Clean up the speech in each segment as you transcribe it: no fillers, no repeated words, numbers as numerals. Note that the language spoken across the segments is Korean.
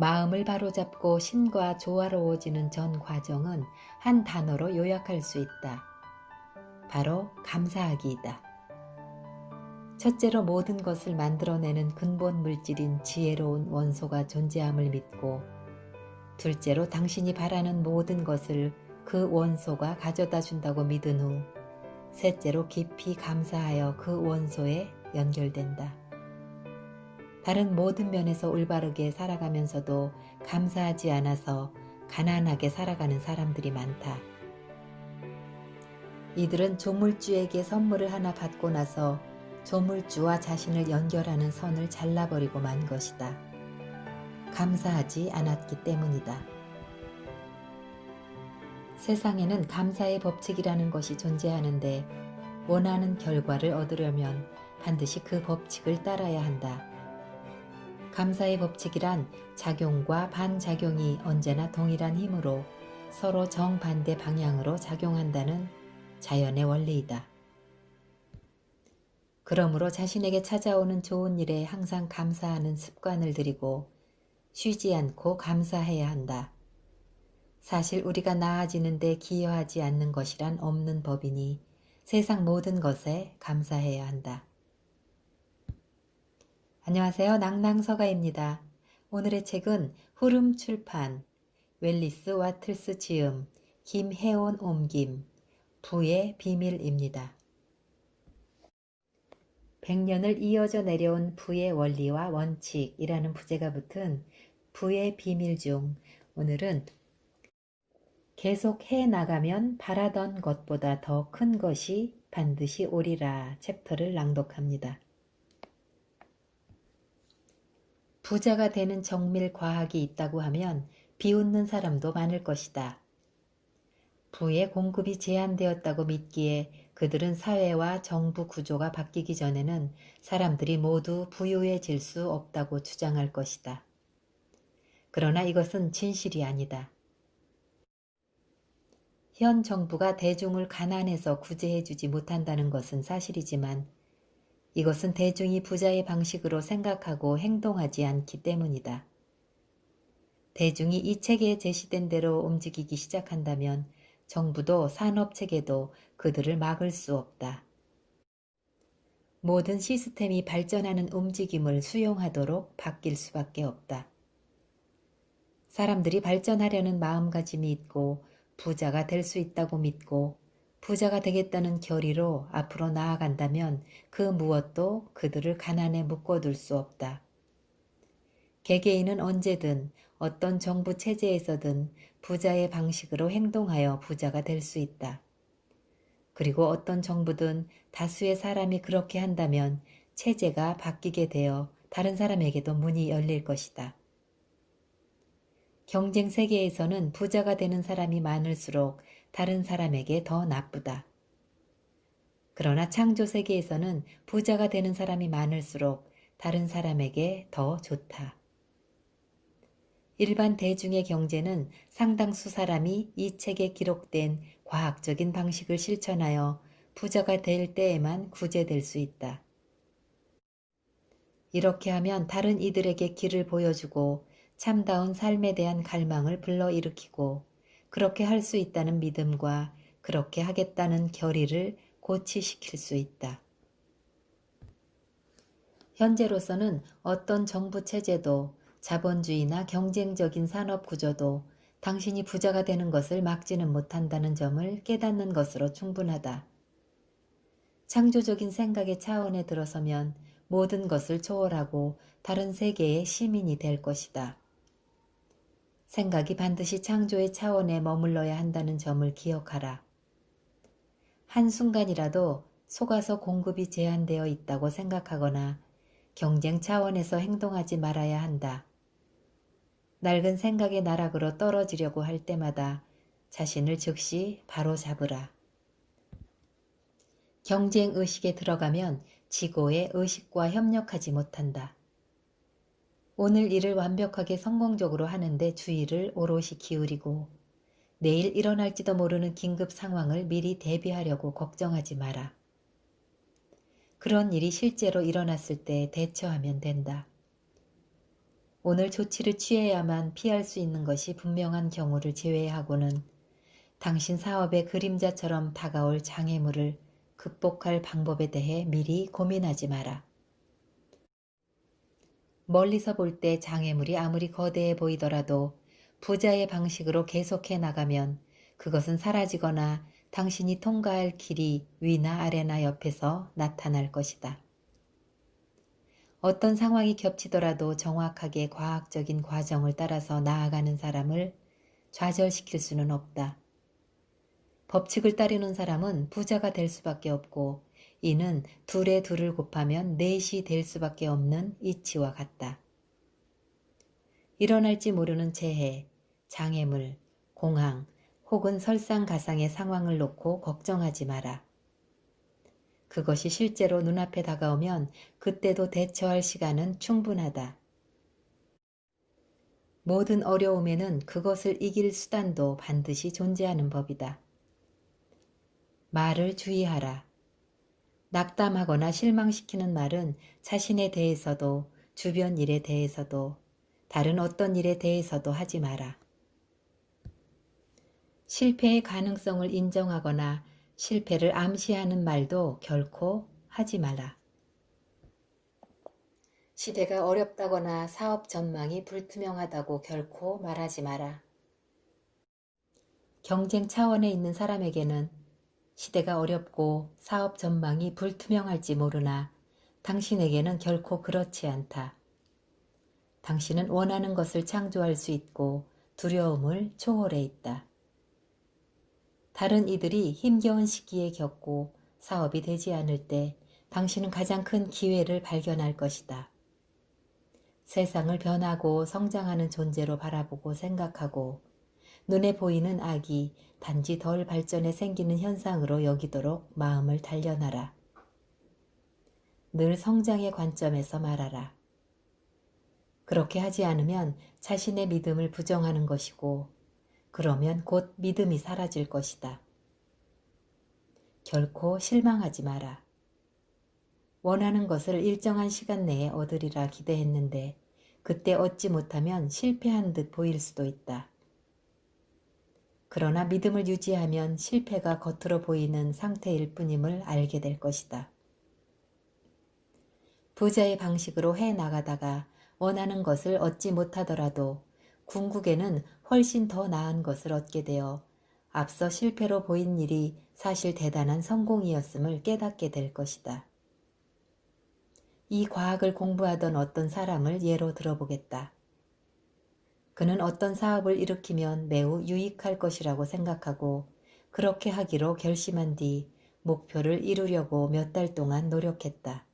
마음을 바로잡고 신과 조화로워지는 전 과정은 한 단어로 요약할 수 있다. 바로 감사하기이다. 첫째로 모든 것을 만들어내는 근본 물질인 지혜로운 원소가 존재함을 믿고, 둘째로 당신이 바라는 모든 것을 그 원소가 가져다 준다고 믿은 후, 셋째로 깊이 감사하여 그 원소에 연결된다. 다른 모든 면에서 올바르게 살아가면서도 감사하지 않아서 가난하게 살아가는 사람들이 많다. 이들은 조물주에게 선물을 하나 받고 나서 조물주와 자신을 연결하는 선을 잘라버리고 만 것이다. 감사하지 않았기 때문이다. 세상에는 감사의 법칙이라는 것이 존재하는데, 원하는 결과를 얻으려면 반드시 그 법칙을 따라야 한다. 감사의 법칙이란 작용과 반작용이 언제나 동일한 힘으로 서로 정반대 방향으로 작용한다는 자연의 원리이다. 그러므로 자신에게 찾아오는 좋은 일에 항상 감사하는 습관을 들이고 쉬지 않고 감사해야 한다. 사실 우리가 나아지는 데 기여하지 않는 것이란 없는 법이니 세상 모든 것에 감사해야 한다. 안녕하세요. 낭낭서가입니다. 오늘의 책은 후름 출판, 웰리스 와틀스 지음, 김혜온 옮김, 부의 비밀입니다. 100년을 이어져 내려온 부의 원리와 원칙이라는 부제가 붙은 부의 비밀 중 오늘은 계속 해나가면 바라던 것보다 더 큰 것이 반드시 오리라 챕터를 낭독합니다. 부자가 되는 정밀 과학이 있다고 하면 비웃는 사람도 많을 것이다. 부의 공급이 제한되었다고 믿기에 그들은 사회와 정부 구조가 바뀌기 전에는 사람들이 모두 부유해질 수 없다고 주장할 것이다. 그러나 이것은 진실이 아니다. 현 정부가 대중을 가난해서 구제해주지 못한다는 것은 사실이지만 이것은 대중이 부자의 방식으로 생각하고 행동하지 않기 때문이다. 대중이 이 책에 제시된 대로 움직이기 시작한다면 정부도 산업체계도 그들을 막을 수 없다. 모든 시스템이 발전하는 움직임을 수용하도록 바뀔 수밖에 없다. 사람들이 발전하려는 마음가짐이 있고 부자가 될 수 있다고 믿고 부자가 되겠다는 결의로 앞으로 나아간다면 그 무엇도 그들을 가난에 묶어둘 수 없다. 개개인은 언제든 어떤 정부 체제에서든 부자의 방식으로 행동하여 부자가 될 수 있다. 그리고 어떤 정부든 다수의 사람이 그렇게 한다면 체제가 바뀌게 되어 다른 사람에게도 문이 열릴 것이다. 경쟁 세계에서는 부자가 되는 사람이 많을수록 다른 사람에게 더 나쁘다. 그러나 창조 세계에서는 부자가 되는 사람이 많을수록 다른 사람에게 더 좋다. 일반 대중의 경제는 상당수 사람이 이 책에 기록된 과학적인 방식을 실천하여 부자가 될 때에만 구제될 수 있다. 이렇게 하면 다른 이들에게 길을 보여주고 참다운 삶에 대한 갈망을 불러일으키고 그렇게 할 수 있다는 믿음과 그렇게 하겠다는 결의를 고취시킬 수 있다. 현재로서는 어떤 정부 체제도 자본주의나 경쟁적인 산업 구조도 당신이 부자가 되는 것을 막지는 못한다는 점을 깨닫는 것으로 충분하다. 창조적인 생각의 차원에 들어서면 모든 것을 초월하고 다른 세계의 시민이 될 것이다. 생각이 반드시 창조의 차원에 머물러야 한다는 점을 기억하라. 한순간이라도 속아서 공급이 제한되어 있다고 생각하거나 경쟁 차원에서 행동하지 말아야 한다. 낡은 생각의 나락으로 떨어지려고 할 때마다 자신을 즉시 바로잡으라. 경쟁의식에 들어가면 지고의 의식과 협력하지 못한다. 오늘 일을 완벽하게 성공적으로 하는데 주의를 오롯이 기울이고 내일 일어날지도 모르는 긴급 상황을 미리 대비하려고 걱정하지 마라. 그런 일이 실제로 일어났을 때 대처하면 된다. 오늘 조치를 취해야만 피할 수 있는 것이 분명한 경우를 제외하고는 당신 사업의 그림자처럼 다가올 장애물을 극복할 방법에 대해 미리 고민하지 마라. 멀리서 볼 때 장애물이 아무리 거대해 보이더라도 부자의 방식으로 계속해 나가면 그것은 사라지거나 당신이 통과할 길이 위나 아래나 옆에서 나타날 것이다. 어떤 상황이 겹치더라도 정확하게 과학적인 과정을 따라서 나아가는 사람을 좌절시킬 수는 없다. 법칙을 따르는 사람은 부자가 될 수밖에 없고 이는 둘에 둘을 곱하면 넷이 될 수밖에 없는 이치와 같다. 일어날지 모르는 재해, 장애물, 공황 혹은 설상가상의 상황을 놓고 걱정하지 마라. 그것이 실제로 눈앞에 다가오면 그때도 대처할 시간은 충분하다. 모든 어려움에는 그것을 이길 수단도 반드시 존재하는 법이다. 말을 주의하라. 낙담하거나 실망시키는 말은 자신에 대해서도 주변 일에 대해서도 다른 어떤 일에 대해서도 하지 마라. 실패의 가능성을 인정하거나 실패를 암시하는 말도 결코 하지 마라. 시대가 어렵다거나 사업 전망이 불투명하다고 결코 말하지 마라. 경쟁 차원에 있는 사람에게는 시대가 어렵고 사업 전망이 불투명할지 모르나 당신에게는 결코 그렇지 않다. 당신은 원하는 것을 창조할 수 있고 두려움을 초월해 있다. 다른 이들이 힘겨운 시기에 겪고 사업이 되지 않을 때 당신은 가장 큰 기회를 발견할 것이다. 세상을 변하고 성장하는 존재로 바라보고 생각하고 눈에 보이는 악이 단지 덜 발전해 생기는 현상으로 여기도록 마음을 단련하라. 늘 성장의 관점에서 말하라. 그렇게 하지 않으면 자신의 믿음을 부정하는 것이고 그러면 곧 믿음이 사라질 것이다. 결코 실망하지 마라. 원하는 것을 일정한 시간 내에 얻으리라 기대했는데 그때 얻지 못하면 실패한 듯 보일 수도 있다. 그러나 믿음을 유지하면 실패가 겉으로 보이는 상태일 뿐임을 알게 될 것이다. 부자의 방식으로 해나가다가 원하는 것을 얻지 못하더라도 궁극에는 훨씬 더 나은 것을 얻게 되어 앞서 실패로 보인 일이 사실 대단한 성공이었음을 깨닫게 될 것이다. 이 과학을 공부하던 어떤 사람을 예로 들어보겠다. 그는 어떤 사업을 일으키면 매우 유익할 것이라고 생각하고 그렇게 하기로 결심한 뒤 목표를 이루려고 몇 달 동안 노력했다.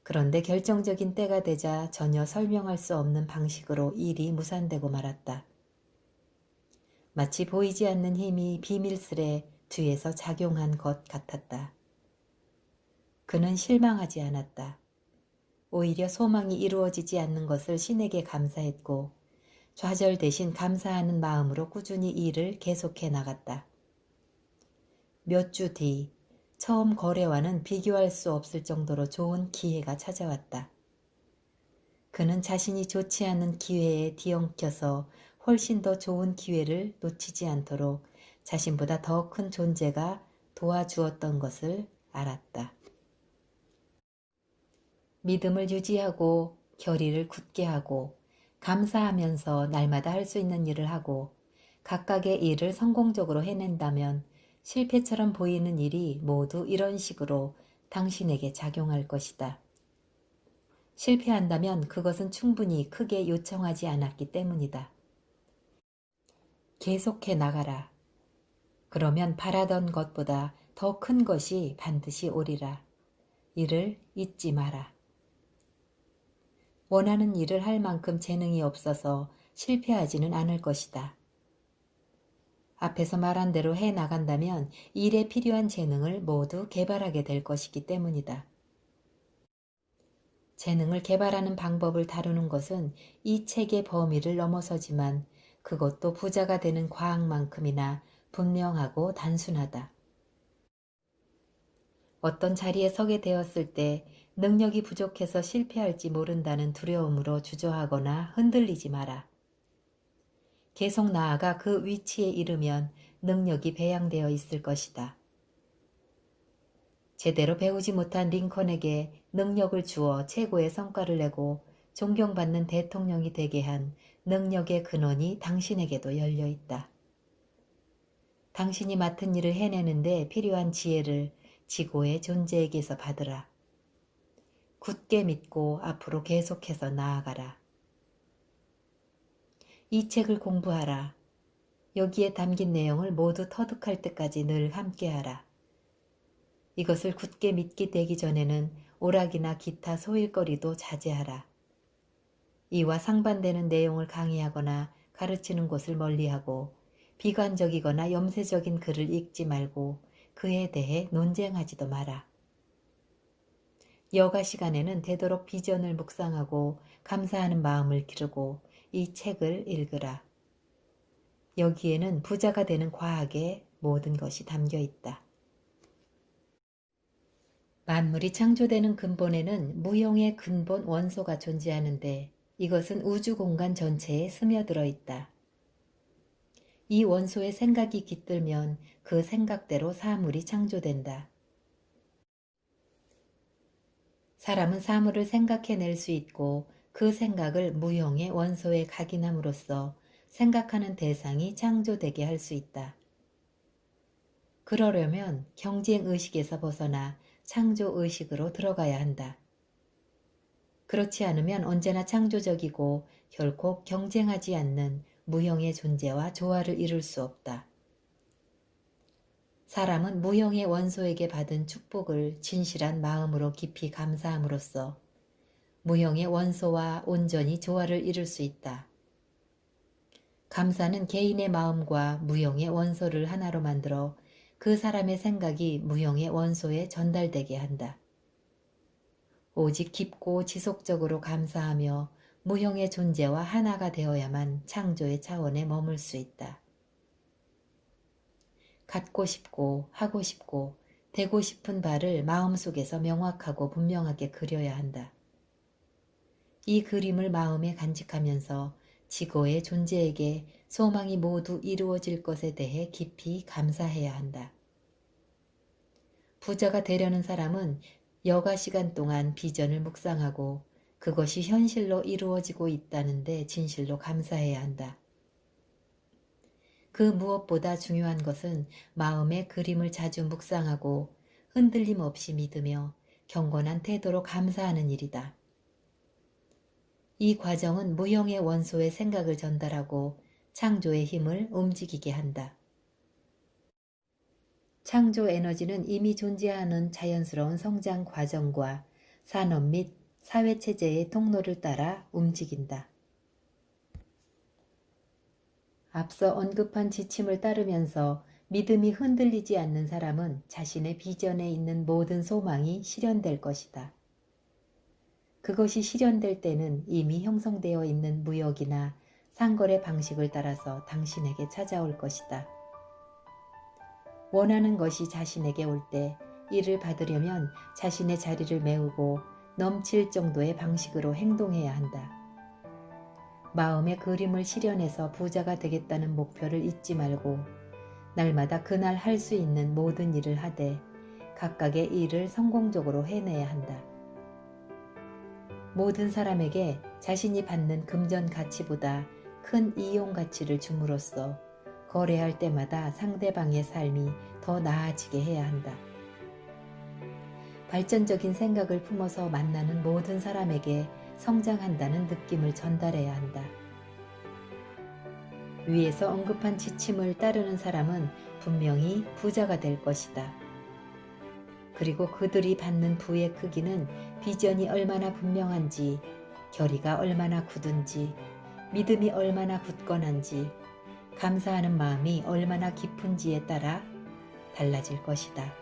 그런데 결정적인 때가 되자 전혀 설명할 수 없는 방식으로 일이 무산되고 말았다. 마치 보이지 않는 힘이 비밀스레 뒤에서 작용한 것 같았다. 그는 실망하지 않았다. 오히려 소망이 이루어지지 않는 것을 신에게 감사했고 좌절 대신 감사하는 마음으로 꾸준히 일을 계속해 나갔다. 몇 주 뒤 처음 거래와는 비교할 수 없을 정도로 좋은 기회가 찾아왔다. 그는 자신이 좋지 않은 기회에 뒤엉켜서 훨씬 더 좋은 기회를 놓치지 않도록 자신보다 더 큰 존재가 도와주었던 것을 알았다. 믿음을 유지하고 결의를 굳게 하고 감사하면서 날마다 할 수 있는 일을 하고 각각의 일을 성공적으로 해낸다면 실패처럼 보이는 일이 모두 이런 식으로 당신에게 작용할 것이다. 실패한다면 그것은 충분히 크게 요청하지 않았기 때문이다. 계속해 나가라. 그러면 바라던 것보다 더 큰 것이 반드시 오리라. 이를 잊지 마라. 원하는 일을 할 만큼 재능이 없어서 실패하지는 않을 것이다. 앞에서 말한 대로 해 나간다면 일에 필요한 재능을 모두 개발하게 될 것이기 때문이다. 재능을 개발하는 방법을 다루는 것은 이 책의 범위를 넘어서지만 그것도 부자가 되는 과학만큼이나 분명하고 단순하다. 어떤 자리에 서게 되었을 때 능력이 부족해서 실패할지 모른다는 두려움으로 주저하거나 흔들리지 마라. 계속 나아가 그 위치에 이르면 능력이 배양되어 있을 것이다. 제대로 배우지 못한 링컨에게 능력을 주어 최고의 성과를 내고 존경받는 대통령이 되게 한 능력의 근원이 당신에게도 열려 있다. 당신이 맡은 일을 해내는데 필요한 지혜를 지고의 존재에게서 받으라. 굳게 믿고 앞으로 계속해서 나아가라. 이 책을 공부하라. 여기에 담긴 내용을 모두 터득할 때까지 늘 함께하라. 이것을 굳게 믿게 되기 전에는 오락이나 기타 소일거리도 자제하라. 이와 상반되는 내용을 강의하거나 가르치는 곳을 멀리하고 비관적이거나 염세적인 글을 읽지 말고 그에 대해 논쟁하지도 마라. 여가 시간에는 되도록 비전을 묵상하고 감사하는 마음을 기르고 이 책을 읽으라. 여기에는 부자가 되는 과학의 모든 것이 담겨 있다. 만물이 창조되는 근본에는 무형의 근본 원소가 존재하는데 이것은 우주 공간 전체에 스며들어 있다. 이 원소의 생각이 깃들면 그 생각대로 사물이 창조된다. 사람은 사물을 생각해낼 수 있고 그 생각을 무형의 원소에 각인함으로써 생각하는 대상이 창조되게 할 수 있다. 그러려면 경쟁의식에서 벗어나 창조의식으로 들어가야 한다. 그렇지 않으면 언제나 창조적이고 결코 경쟁하지 않는 무형의 존재와 조화를 이룰 수 없다. 사람은 무형의 원소에게 받은 축복을 진실한 마음으로 깊이 감사함으로써 무형의 원소와 온전히 조화를 이룰 수 있다. 감사는 개인의 마음과 무형의 원소를 하나로 만들어 그 사람의 생각이 무형의 원소에 전달되게 한다. 오직 깊고 지속적으로 감사하며 무형의 존재와 하나가 되어야만 창조의 차원에 머물 수 있다. 갖고 싶고 하고 싶고 되고 싶은 바를 마음속에서 명확하고 분명하게 그려야 한다. 이 그림을 마음에 간직하면서 지고의 존재에게 소망이 모두 이루어질 것에 대해 깊이 감사해야 한다. 부자가 되려는 사람은 여가 시간 동안 비전을 묵상하고 그것이 현실로 이루어지고 있다는데 진실로 감사해야 한다. 그 무엇보다 중요한 것은 마음의 그림을 자주 묵상하고 흔들림 없이 믿으며 경건한 태도로 감사하는 일이다. 이 과정은 무형의 원소의 생각을 전달하고 창조의 힘을 움직이게 한다. 창조 에너지는 이미 존재하는 자연스러운 성장 과정과 산업 및 사회체제의 통로를 따라 움직인다. 앞서 언급한 지침을 따르면서 믿음이 흔들리지 않는 사람은 자신의 비전에 있는 모든 소망이 실현될 것이다. 그것이 실현될 때는 이미 형성되어 있는 무역이나 상거래 방식을 따라서 당신에게 찾아올 것이다. 원하는 것이 자신에게 올 때 이를 받으려면 자신의 자리를 메우고 넘칠 정도의 방식으로 행동해야 한다. 마음의 그림을 실현해서 부자가 되겠다는 목표를 잊지 말고 날마다 그날 할 수 있는 모든 일을 하되 각각의 일을 성공적으로 해내야 한다. 모든 사람에게 자신이 받는 금전 가치보다 큰 이용 가치를 줌으로써 거래할 때마다 상대방의 삶이 더 나아지게 해야 한다. 발전적인 생각을 품어서 만나는 모든 사람에게 성장한다는 느낌을 전달해야 한다. 위에서 언급한 지침을 따르는 사람은 분명히 부자가 될 것이다. 그리고 그들이 받는 부의 크기는 비전이 얼마나 분명한지, 결의가 얼마나 굳은지, 믿음이 얼마나 굳건한지, 감사하는 마음이 얼마나 깊은지에 따라 달라질 것이다.